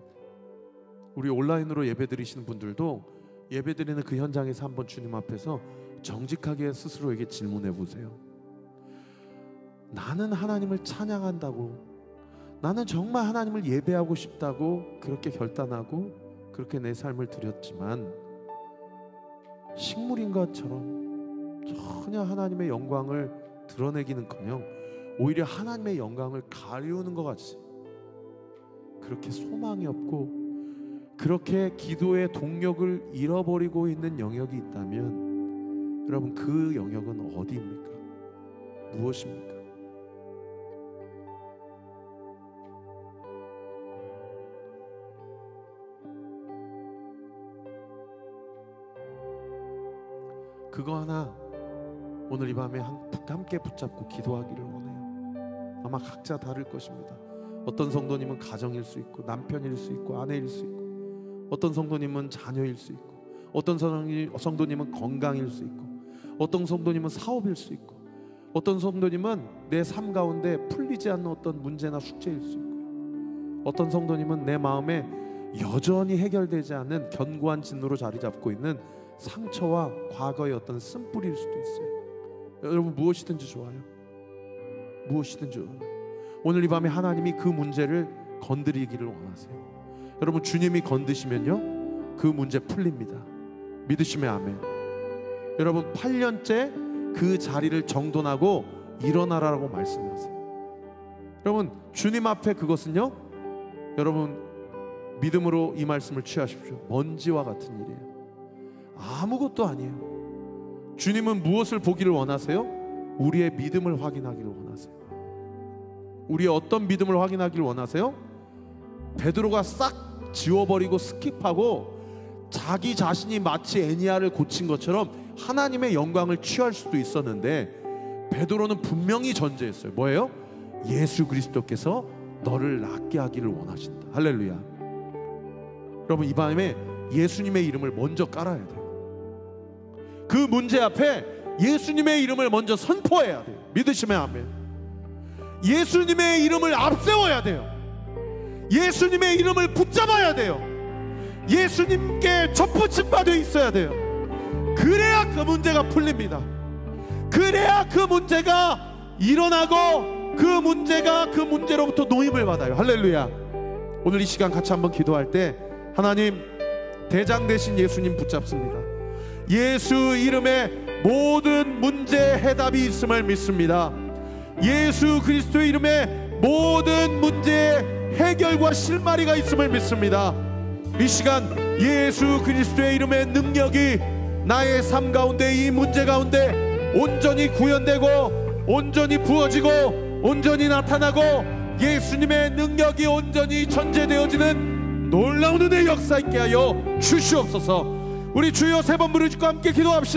A: 우리 온라인으로 예배 드리시는 분들도 예배 드리는 그 현장에서 한번 주님 앞에서 정직하게 스스로에게 질문해 보세요. 나는 하나님을 찬양한다고, 나는 정말 하나님을 예배하고 싶다고 그렇게 결단하고 그렇게 내 삶을 드렸지만 식물인 것처럼 전혀 하나님의 영광을 드러내기는커녕 오히려 하나님의 영광을 가리우는 것 같이 그렇게 소망이 없고 그렇게 기도의 동력을 잃어버리고 있는 영역이 있다면 여러분, 그 영역은 어디입니까? 무엇입니까? 그거 하나 오늘 이 밤에 함께 붙잡고 기도하기를 원해요. 아마 각자 다를 것입니다. 어떤 성도님은 가정일 수 있고 남편일 수 있고 아내일 수 있고, 어떤 성도님은 자녀일 수 있고, 어떤 성도님은 건강일 수 있고, 어떤 성도님은 사업일 수 있고, 어떤 성도님은 내 삶 가운데 풀리지 않는 어떤 문제나 숙제일 수 있고요. 어떤 성도님은 내 마음에 여전히 해결되지 않는 견고한 진노로 자리 잡고 있는 상처와 과거의 어떤 쓴뿌리일 수도 있어요. 여러분, 무엇이든지 좋아요. 무엇이든지 좋아요. 오늘 이 밤에 하나님이 그 문제를 건드리기를 원하세요. 여러분, 주님이 건드시면요 그 문제 풀립니다. 믿으시면 아멘. 여러분, 8년째 그 자리를 정돈하고 일어나라라고 말씀하세요. 여러분, 주님 앞에 그것은요, 여러분 믿음으로 이 말씀을 취하십시오. 먼지와 같은 일이에요. 아무것도 아니에요. 주님은 무엇을 보기를 원하세요? 우리의 믿음을 확인하기를 원하세요. 우리의 어떤 믿음을 확인하기를 원하세요? 베드로가 싹 지워버리고 스킵하고 자기 자신이 마치 애니아를 고친 것처럼 하나님의 영광을 취할 수도 있었는데, 베드로는 분명히 전제했어요. 뭐예요? 예수 그리스도께서 너를 낫게 하기를 원하신다. 할렐루야. 여러분, 이 밤에 예수님의 이름을 먼저 깔아야 돼요. 그 문제 앞에 예수님의 이름을 먼저 선포해야 돼요. 믿으시면 아멘. 예수님의 이름을 앞세워야 돼요. 예수님의 이름을 붙잡아야 돼요. 예수님께 접붙임 받아 있어야 돼요. 그래야 그 문제가 풀립니다. 그래야 그 문제가 일어나고 그 문제가 그 문제로부터 노임을 받아요. 할렐루야. 오늘 이 시간 같이 한번 기도할 때, 하나님, 대장 되신 예수님 붙잡습니다. 예수 이름에 모든 문제 해답이 있음을 믿습니다. 예수 그리스도의 이름에 모든 문제의 해결과 실마리가 있음을 믿습니다. 이 시간 예수 그리스도의 이름의 능력이 나의 삶 가운데, 이 문제 가운데 온전히 구현되고 온전히 부어지고 온전히 나타나고 예수님의 능력이 온전히 전제되어지는 놀라운 은혜의 역사 있게 하여 주시옵소서. 우리 주여 세 번 부르짖고 함께 기도합시다.